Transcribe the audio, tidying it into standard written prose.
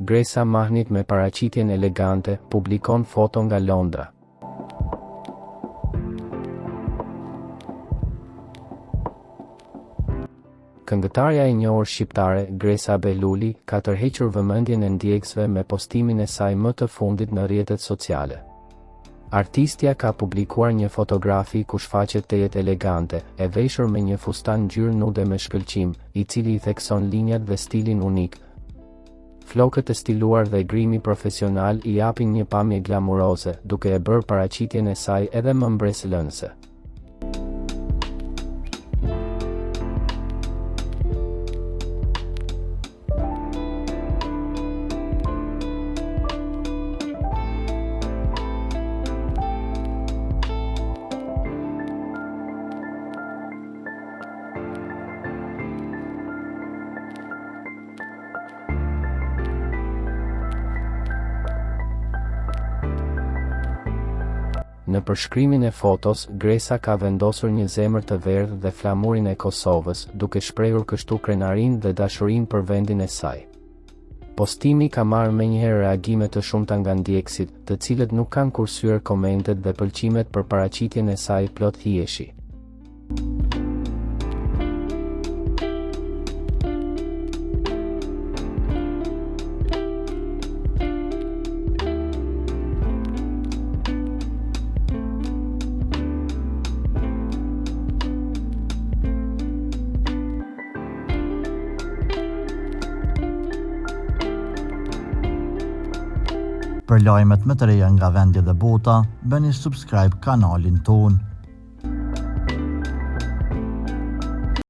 Gresa Mahnit me paraqitjen elegante, publikon foto nga Londra. Këngëtarja e njohur shqiptare, Gresa Beluli, ka tërhequr vëmendjen e ndjekësve me postimin e saj më të fundit në rrjetet sociale. Artistja ka publikuar një fotografi ku shfaqet tejet elegante, e veshur me një fustan ngjyrë nude me shkëlqim, i cili i thekson linjat dhe stilin unik. Flokët e stiluar dhe grimi profesional i japin një pamje glamuroze, duke e bërë paraqitjen e saj edhe më mbresëlënëse. Në përshkrimin e fotos, Gresa ka vendosur një zemër të verdhë dhe flamurin e Kosovës, duke shprehur kështu krenarinë dhe dashurinë për vendin e saj. Postimi ka marrë menjëherë reagime të shumta nga ndjekësit, të cilët nuk kanë kursyer komentet dhe pëlqimet për paraqitjen e saj plot hijeshi. Për lajmet më të reja nga vendi dhe bota, bëni subscribe kanalin ton.